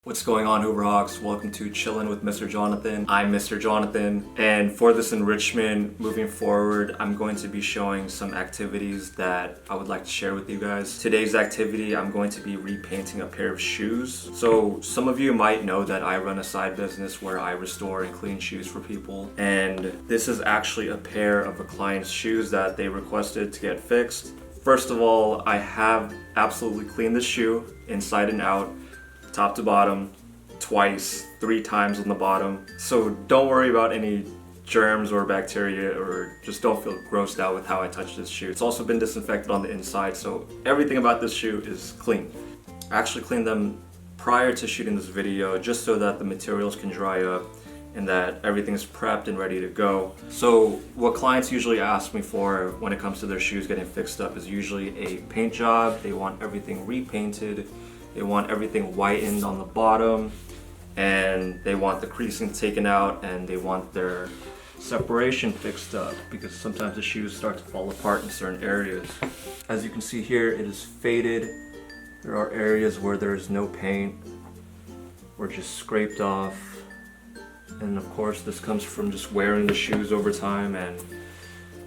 What's going on, Hooverhawks? Welcome to Chillin' with Mr. Jonathan. I'm Mr. Jonathan, and for this enrichment moving forward, I'm going to be showing some activities that I would like to share with you guys. Today's activity, I'm going to be repainting a pair of shoes. So some of you might know that I run a side business where I restore and clean shoes for people, and this is actually a pair of a client's shoes that they requested to get fixed. First of all, I have absolutely cleaned the shoe inside and out, top to bottom, twice, 3 times on the bottom. So don't worry about any germs or bacteria, or just don't feel grossed out with how I touched this shoe. It's also been disinfected on the inside, so everything about this shoe is clean. I actually cleaned them prior to shooting this video just so that the materials can dry up and that everything's prepped and ready to go. So what clients usually ask me for when it comes to their shoes getting fixed up is usually a paint job. They want everything repainted. They want everything whitened on the bottom, and they want the creasing taken out, and they want their separation fixed up because sometimes the shoes start to fall apart in certain areas. As you can see here, it is faded. There are areas where there's no paint or just scraped off. And of course, this comes from just wearing the shoes over time, and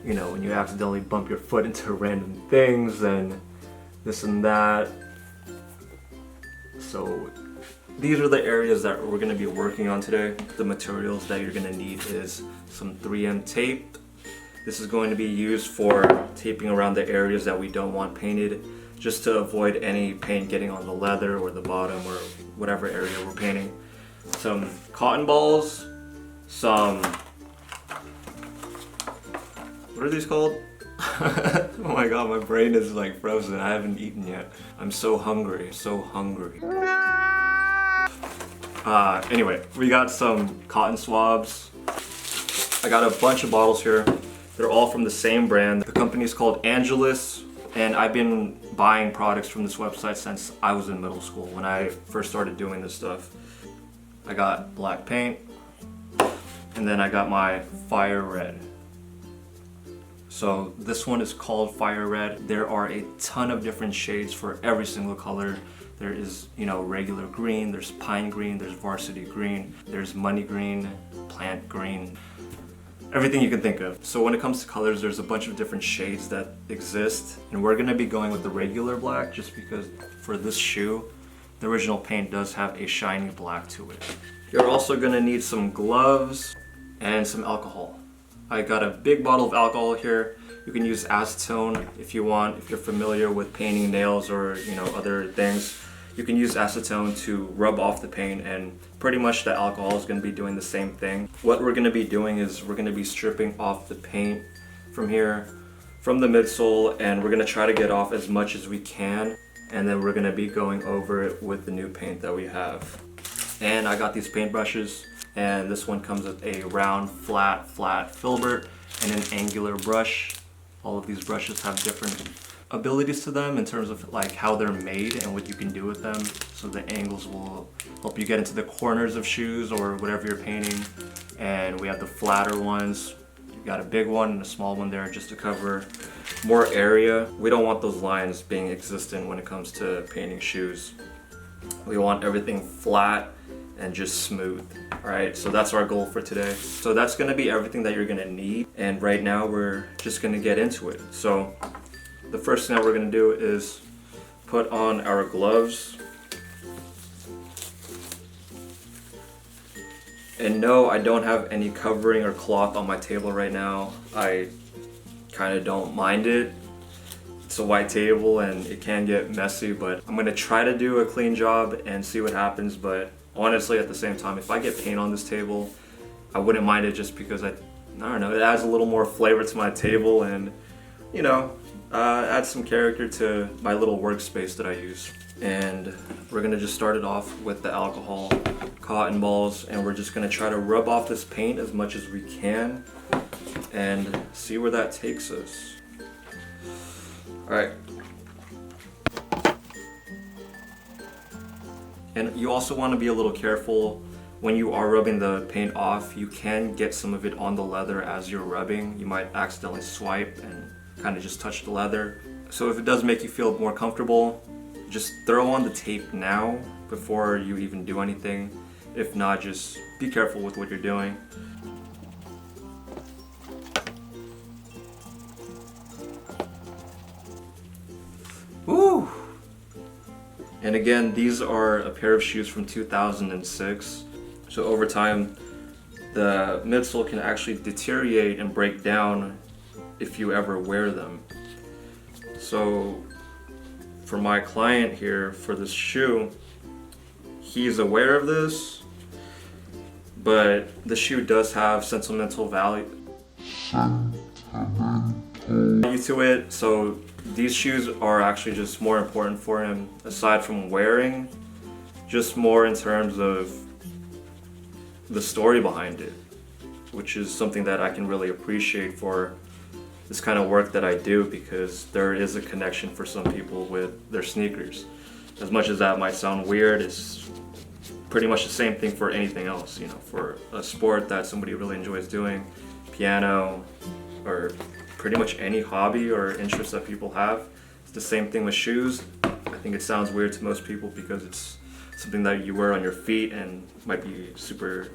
you know, when you accidentally bump your foot into random things and this and that. So these are the areas that we're going to be working on today. The materials that you're going to need is some 3M tape. This is going to be used for taping around the areas that we don't want painted, just to avoid any paint getting on the leather or the bottom or whatever area we're painting. Some cotton balls, some, what are these called? Oh my god, my brain is like frozen. I haven't eaten yet. I'm so hungry, so hungry. Anyway, we got some cotton swabs. I got a bunch of bottles here. They're all from the same brand. The company is called Angelus, and I've been buying products from this website since I was in middle school when I first started doing this stuff. I got black paint, and then I got my fire red. So this one is called Fire Red. There are a ton of different shades for every single color. There is, you know, regular green, there's pine green, there's varsity green, there's money green, plant green, everything you can think of. So when it comes to colors, there's a bunch of different shades that exist, and we're gonna be going with the regular black just because for this shoe, the original paint does have a shiny black to it. You're also gonna need some gloves and some alcohol. I got a big bottle of alcohol here. You can use acetone if you want, if you're familiar with painting nails or, you know, other things. You can use acetone to rub off the paint, and pretty much the alcohol is going to be doing the same thing. What we're going to be doing is we're going to be stripping off the paint from here, from the midsole, and we're going to try to get off as much as we can, and then we're going to be going over it with the new paint that we have. And I got these paint brushes. And this one comes with a round, flat filbert and an angular brush. All of these brushes have different abilities to them in terms of like how they're made and what you can do with them. So the angles will help you get into the corners of shoes or whatever you're painting. And we have the flatter ones. You've got a big one and a small one there just to cover more area. We don't want those lines being existent when it comes to painting shoes. We want everything flat and just smooth. Alright, so that's our goal for today. So that's gonna be everything that you're gonna need, and right now we're just gonna get into it. So the first thing that we're gonna do is put on our gloves. And no, I don't have any covering or cloth on my table right now. I kind of don't mind it. It's a white table and it can get messy, but I'm gonna try to do a clean job and see what happens. But honestly, at the same time, if I get paint on this table, I wouldn't mind it just because I don't know, it adds a little more flavor to my table and, you know, adds some character to my little workspace that I use. And we're gonna just start it off with the alcohol cotton balls, and we're just gonna try to rub off this paint as much as we can and see where that takes us. All right. And you also want to be a little careful when you are rubbing the paint off. You can get some of it on the leather as you're rubbing. You might accidentally swipe and kind of just touch the leather. So if it does make you feel more comfortable, just throw on the tape now before you even do anything. If not, just be careful with what you're doing. Woo! And again, these are a pair of shoes from 2006. So over time, the midsole can actually deteriorate and break down if you ever wear them. So for my client here, for this shoe, he's aware of this, but the shoe does have sentimental value to it. So these shoes are actually just more important for him, aside from wearing, just more in terms of the story behind it, which is something that I can really appreciate for this kind of work that I do, because there is a connection for some people with their sneakers. As much as that might sound weird, it's pretty much the same thing for anything else, you know, for a sport that somebody really enjoys doing, piano, or pretty much any hobby or interest that people have. It's the same thing with shoes. I think it sounds weird to most people because it's something that you wear on your feet and might be super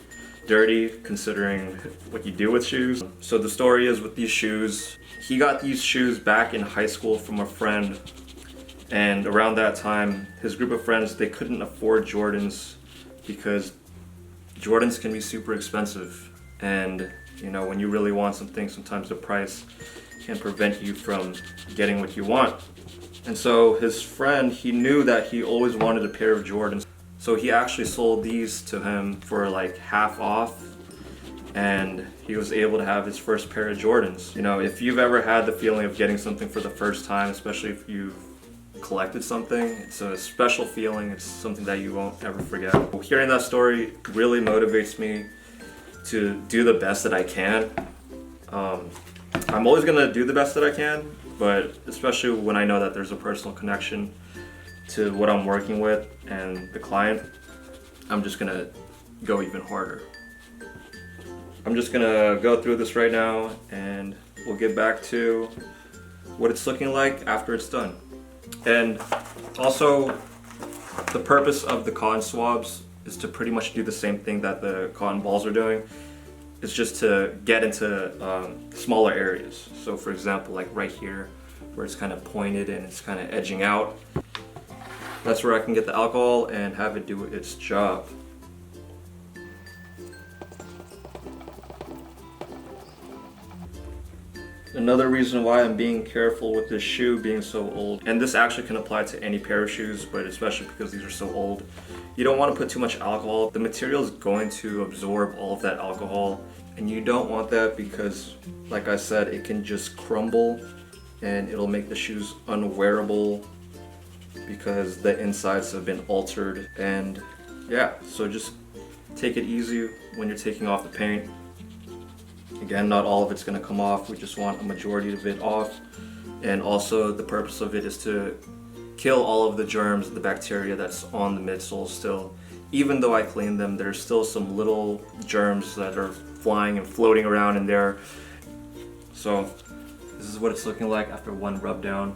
dirty considering what you do with shoes. So the story is with these shoes, he got these shoes back in high school from a friend, and around that time his group of friends, they couldn't afford Jordans because Jordans can be super expensive, and you know, when you really want something, sometimes the price can prevent you from getting what you want. And so his friend, he knew that he always wanted a pair of Jordans, so he actually sold these to him for like half off, and he was able to have his first pair of Jordans. You know, if you've ever had the feeling of getting something for the first time, especially if you've collected something, it's a special feeling. It's something that you won't ever forget. Hearing that story really motivates me to do the best that I can. I'm always gonna do the best that I can, but especially when I know that there's a personal connection to what I'm working with and the client, I'm just gonna go even harder. I'm just gonna go through this right now and we'll get back to what it's looking like after it's done. And also, the purpose of the cotton swabs is to pretty much do the same thing that the cotton balls are doing. It's just to get into smaller areas. So for example, like right here, where it's kind of pointed and it's kind of edging out, that's where I can get the alcohol and have it do its job. Another reason why I'm being careful with this shoe being so old, and this actually can apply to any pair of shoes, but especially because these are so old, you don't want to put too much alcohol. The material is going to absorb all of that alcohol, and you don't want that because, like I said, it can just crumble and it'll make the shoes unwearable because the insides have been altered. And yeah, so just take it easy when you're taking off the paint. Again, not all of it's going to come off. We just want a majority of it off. And also the purpose of it is to kill all of the germs, the bacteria that's on the midsole still. Even though I cleaned them, there's still some little germs that are flying and floating around in there. So this is what it's looking like after one rub down.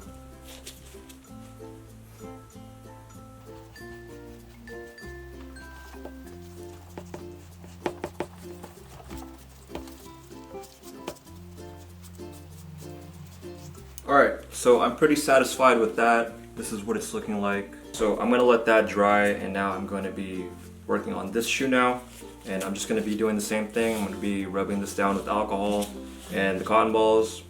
Alright, so I'm pretty satisfied with that. This is what it's looking like. So I'm gonna let that dry, and now I'm going to be working on this shoe now. And I'm just gonna be doing the same thing. I'm gonna be rubbing this down with alcohol and the cotton balls.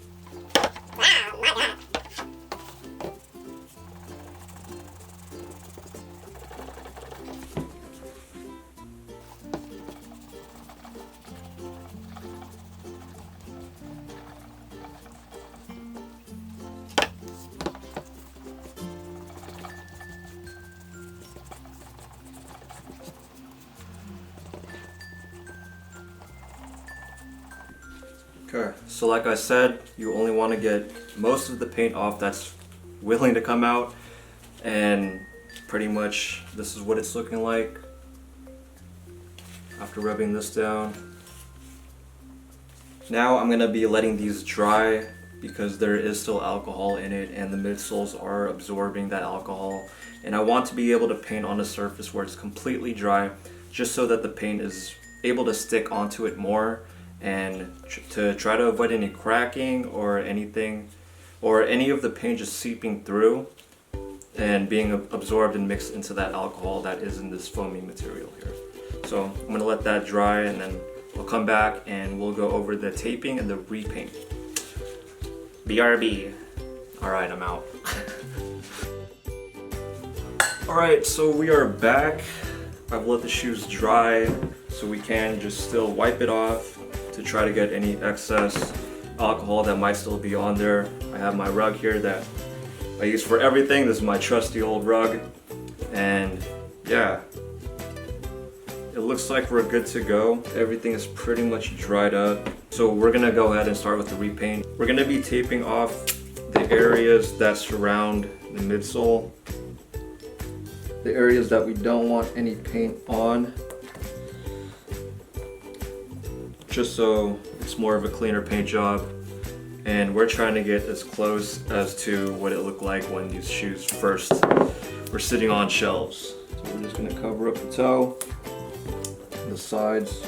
Okay, so like I said, you only want to get most of the paint off that's willing to come out, and pretty much this is what it's looking like after rubbing this down. Now I'm going to be letting these dry because there is still alcohol in it and the midsoles are absorbing that alcohol. And I want to be able to paint on a surface where it's completely dry, just so that the paint is able to stick onto it more, and to try to avoid any cracking or anything, or any of the paint just seeping through and being absorbed and mixed into that alcohol that is in this foamy material here. So I'm gonna let that dry, and then we'll come back and we'll go over the taping and the repaint. BRB. All right, I'm out. All right, so we are back. I've let the shoes dry, so we can just still wipe it off to try to get any excess alcohol that might still be on there. I have my rug here that I use for everything. This is my trusty old rug, and yeah, it looks like we're good to go. Everything is pretty much dried up. So we're gonna go ahead and start with the repaint. We're gonna be taping off the areas that surround the midsole, the areas that we don't want any paint on, just so it's more of a cleaner paint job. And we're trying to get as close as to what it looked like when these shoes first were sitting on shelves. So we're just gonna cover up the toe, the sides.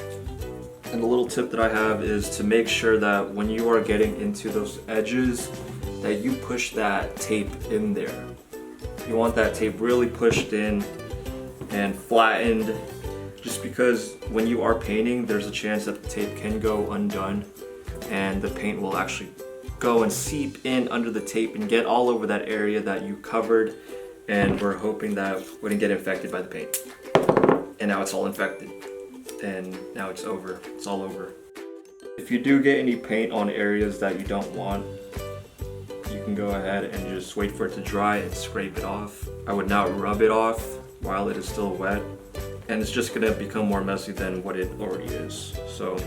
And the little tip that I have is to make sure that when you are getting into those edges, that you push that tape in there. You want that tape really pushed in and flattened, just because when you are painting, there's a chance that the tape can go undone and the paint will actually go and seep in under the tape and get all over that area that you covered, and we're hoping that wouldn't get infected by the paint. And now it's all infected, and now it's over. It's all over. If you do get any paint on areas that you don't want, you can go ahead and just wait for it to dry and scrape it off. I would not rub it off while it is still wet, and it's just gonna become more messy than what it already is. So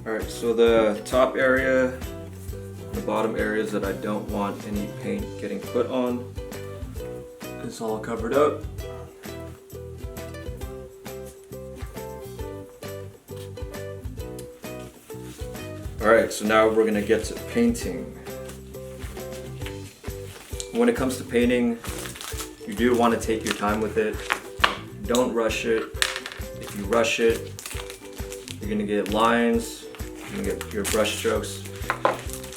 alright, so the top area, the bottom areas that I don't want any paint getting put on, is all covered up. Alright, so now we're gonna get to painting. When it comes to painting, you do want to take your time with it. Don't rush it. If you rush it, you're gonna get lines, you're gonna get your brush strokes,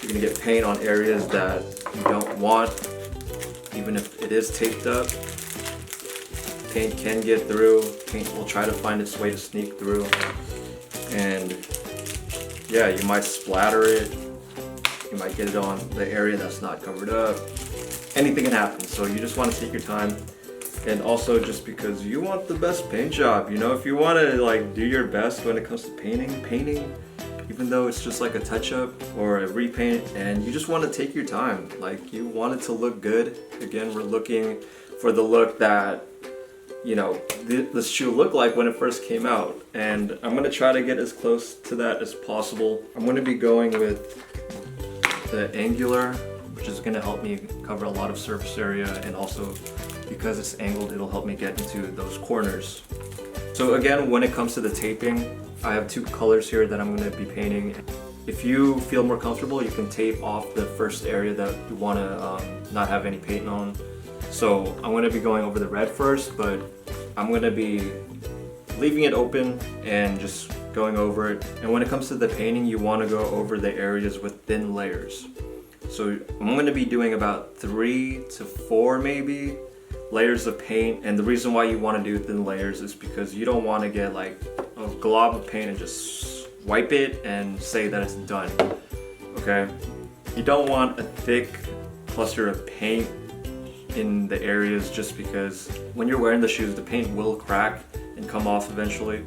you're gonna get paint on areas that you don't want. Even if it is taped up, paint can get through. Paint will try to find its way to sneak through. And yeah, you might splatter it. You might get it on the area that's not covered up. Anything can happen, so you just want to take your time. And also just because you want the best paint job, you know, if you want to like do your best when it comes to painting, even though it's just like a touch-up or a repaint, and you just want to take your time, like you want it to look good. Again, we're looking for the look that, you know, this shoe looked like when it first came out, and I'm going to try to get as close to that as possible. I'm going to be going with the angular, which is going to help me cover a lot of surface area, and also because it's angled, it'll help me get into those corners. So again, when it comes to the taping, I have two colors here that I'm going to be painting. If you feel more comfortable, you can tape off the first area that you want to not have any paint on. So I'm going to be going over the red first, but I'm going to be leaving it open and just going over it. And when it comes to the painting, you want to go over the areas with thin layers. So I'm going to be doing about 3 to 4 maybe layers of paint. And the reason why you want to do thin layers is because you don't want to get like a glob of paint and just wipe it and say that it's done. Okay? You don't want a thick cluster of paint in the areas just because when you're wearing the shoes, the paint will crack and come off eventually,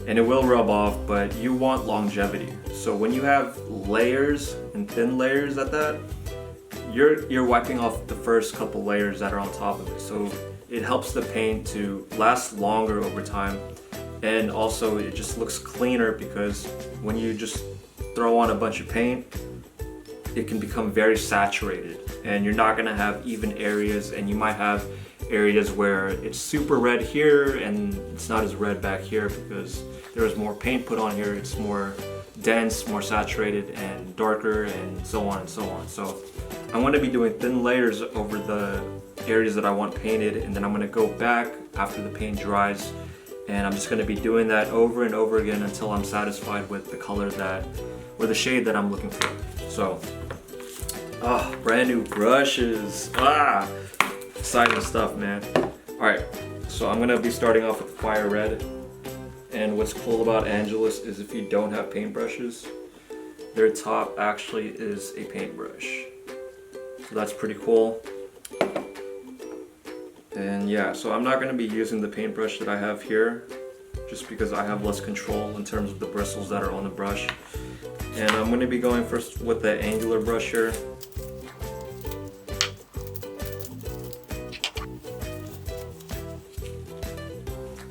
and it will rub off, but you want longevity. So when you have layers and thin layers at that, you're wiping off the first couple layers that are on top of it. So it helps the paint to last longer over time, and also it just looks cleaner because when you just throw on a bunch of paint, it can become very saturated and you're not gonna have even areas, and you might have areas where it's super red here and it's not as red back here because there's more paint put on here. It's more dense, more saturated and darker, and so on and so on. So I'm going to be doing thin layers over the areas that I want painted, and then I'm going to go back after the paint dries, and I'm just going to be doing that over and over again until I'm satisfied with the color that, or the shade that I'm looking for. So, brand new brushes. Exciting stuff, man. Alright, so I'm going to be starting off with Fire Red. And what's cool about Angelus is if you don't have paintbrushes, their top actually is a paintbrush. So that's pretty cool. And yeah, so I'm not going to be using the paintbrush that I have here just because I have less control in terms of the bristles that are on the brush. And I'm going to be going first with the angular brush here.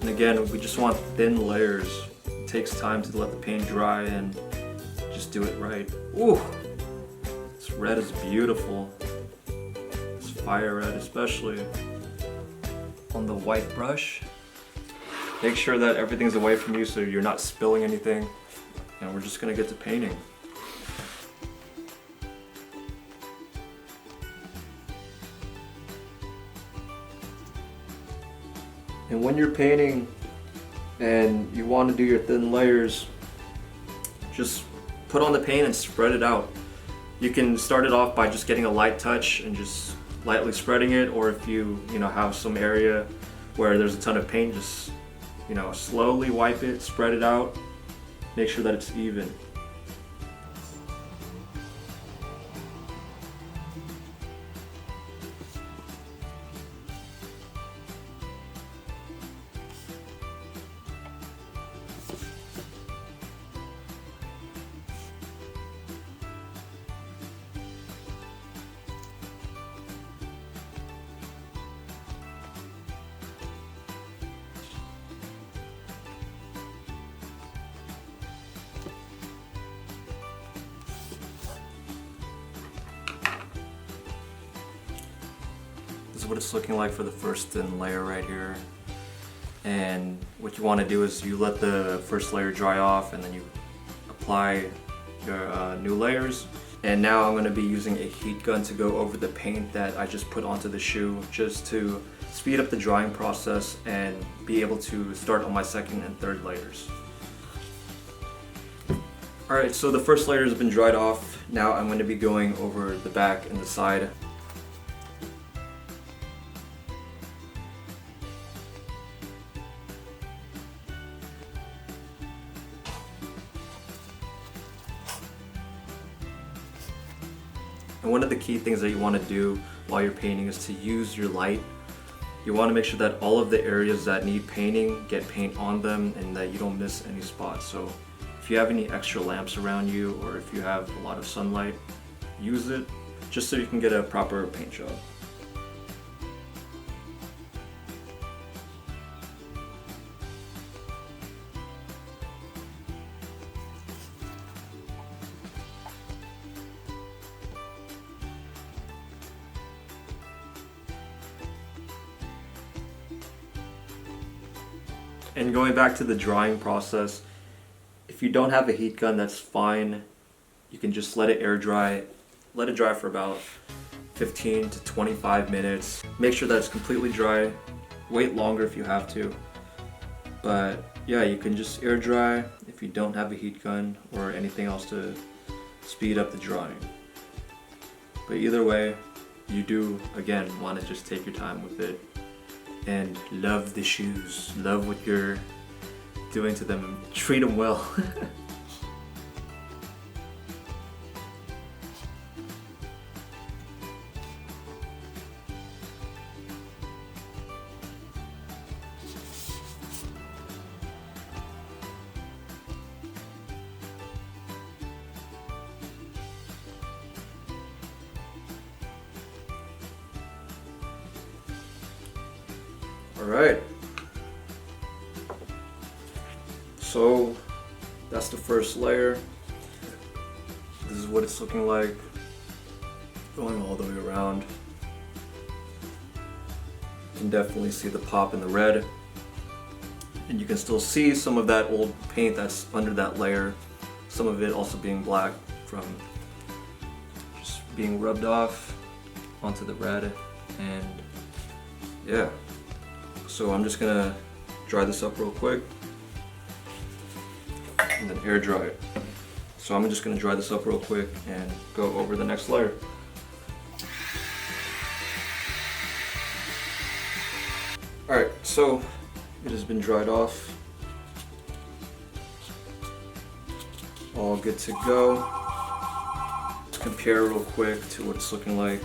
And again, we just want thin layers. It takes time to let the paint dry and just do it right. Ooh, this red is beautiful. This fire red especially. On the white brush, make sure that everything's away from you so you're not spilling anything. And we're just gonna get to painting. And when you're painting and you want to do your thin layers, just put on the paint and spread it out. You can start it off by just getting a light touch and just lightly spreading it, or if you have some area where there's a ton of paint, just slowly wipe it, spread it out, make sure that it's even. This is what it's looking like for the first thin layer right here. And what you want to do is you let the first layer dry off and then you apply your new layers. And now I'm going to be using a heat gun to go over the paint that I just put onto the shoe, just to speed up the drying process and be able to start on my second and third layers. Alright, so the first layer has been dried off. Now I'm going to be going over the back and the side. And one of the key things that you want to do while you're painting is to use your light. You want to make sure that all of the areas that need painting get paint on them and that you don't miss any spots. So if you have any extra lamps around you, or if you have a lot of sunlight, use it just so you can get a proper paint job. And going back to the drying process, if you don't have a heat gun, that's fine. You can just let it air dry. Let it dry for about 15 to 25 minutes. Make sure that it's completely dry. Wait longer if you have to. But yeah, you can just air dry if you don't have a heat gun or anything else to speed up the drying. But either way, you do, again, want to just take your time with it. And love the shoes, love what you're doing to them, treat them well. All right. So that's the first layer. This is what it's looking like, going all the way around. You can definitely see the pop in the red. And you can still see some of that old paint that's under that layer. Some of it also being black from just being rubbed off onto the red. And yeah, so I'm just gonna dry this up real quick and then air dry it. So I'm just gonna dry this up real quick and go over the next layer. Alright, so it has been dried off. All good to go. Let's compare real quick to what it's looking like.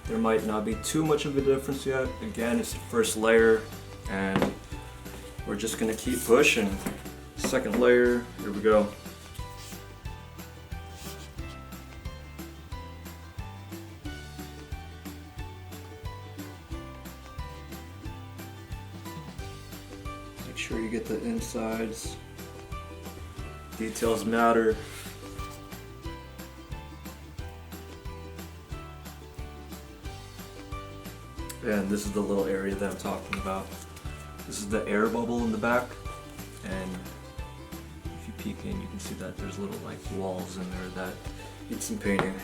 There might not be too much of a difference yet. Again, it's the first layer and we're just gonna keep pushing. Second layer, here we go. Make sure you get the insides. Details matter. And this is the little area that I'm talking about. This is the air bubble in the back, and if you peek in, you can see that there's little like walls in there that need some painting.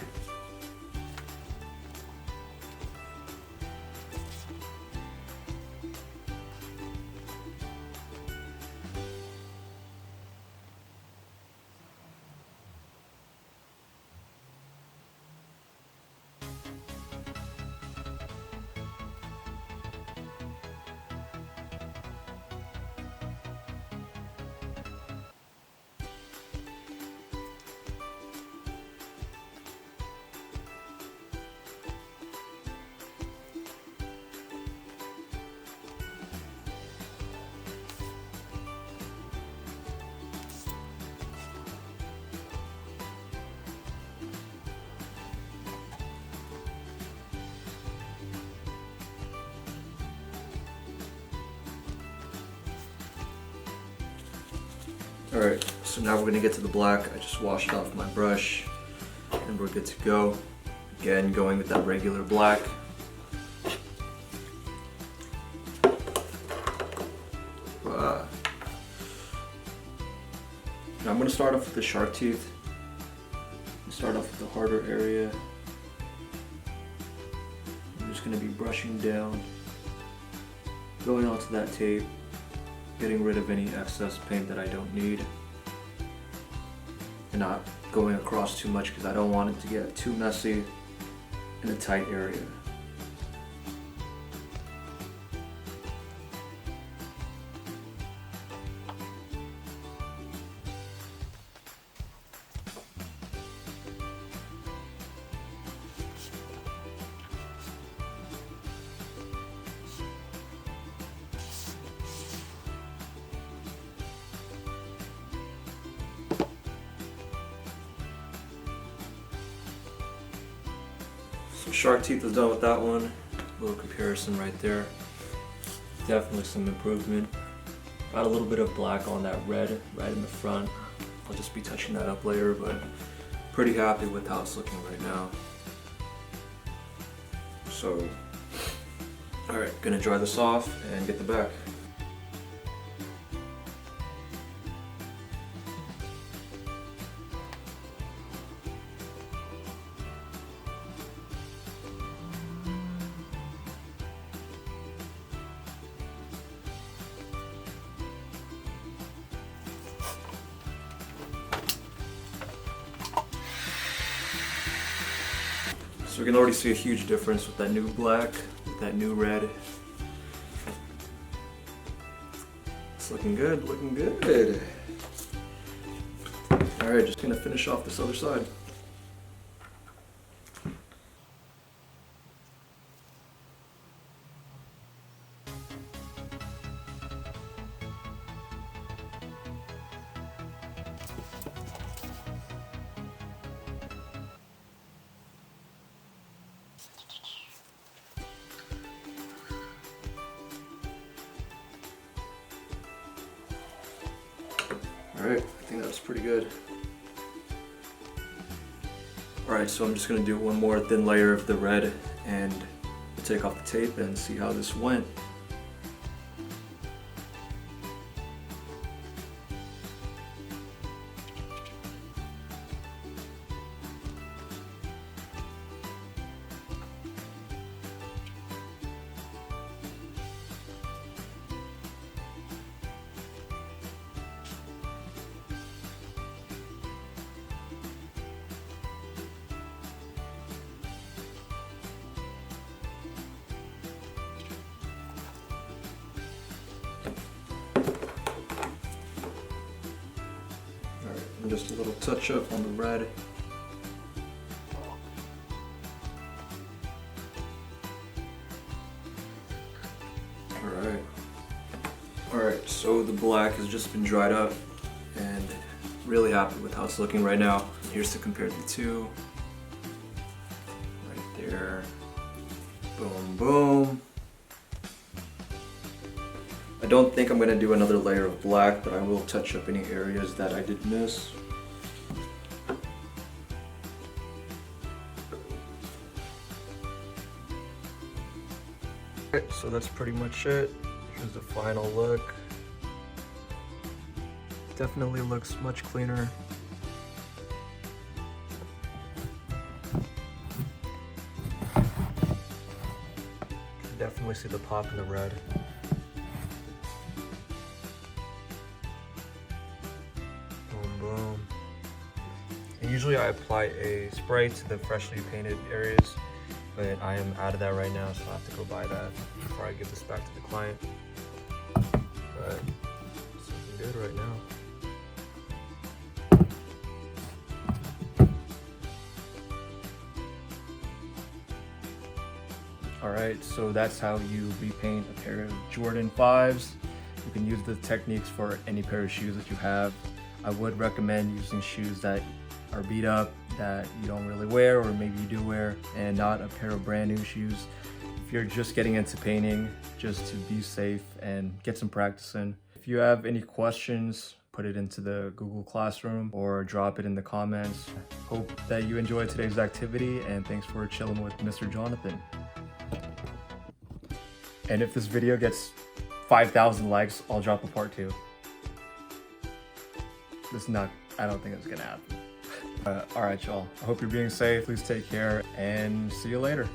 Alright, so now we're going to get to the black. I just washed off my brush and we're good to go. Again, going with that regular black. Now I'm going to start off with the shark teeth. Start off with the harder area. I'm just going to be brushing down, going onto that tape, getting rid of any excess paint that I don't need, and not going across too much because I don't want it to get too messy in a tight area. So shark teeth is done with that one. A little comparison right there. Definitely some improvement. Got a little bit of black on that red right in the front. I'll just be touching that up later, but pretty happy with how it's looking right now. So, alright, gonna dry this off and get the back. So we can already see a huge difference with that new black, with that new red. It's looking good, looking good. Alright, just gonna finish off this other side. Alright, I think that was pretty good. Alright, so I'm just going to do one more thin layer of the red and take off the tape and see how this went. And just a little touch up on the red. Alright, so the black has just been dried up and really happy with how it's looking right now. Here's to compare the two. Right there. Boom, boom. I don't think I'm going to do another layer of black, but I will touch up any areas that I did miss. Okay, so that's pretty much it. Here's the final look. Definitely looks much cleaner. Can definitely see the pop in the red. Boom. And usually I apply a spray to the freshly painted areas, but I am out of that right now, so I have to go buy that before I give this back to the client. But it's looking good right now. Alright, so that's how you repaint a pair of Jordan 5s. You can use the techniques for any pair of shoes that you have. I would recommend using shoes that are beat up, that you don't really wear, or maybe you do wear, and not a pair of brand new shoes. If you're just getting into painting, just to be safe and get some practice in. If you have any questions, put it into the Google Classroom or drop it in the comments. Hope that you enjoyed today's activity, and thanks for chilling with Mr. Jonathan. And if this video gets 5,000 likes, I'll drop a part 2. I don't think it's gonna happen. Alright y'all, I hope you're being safe, please take care, and see you later.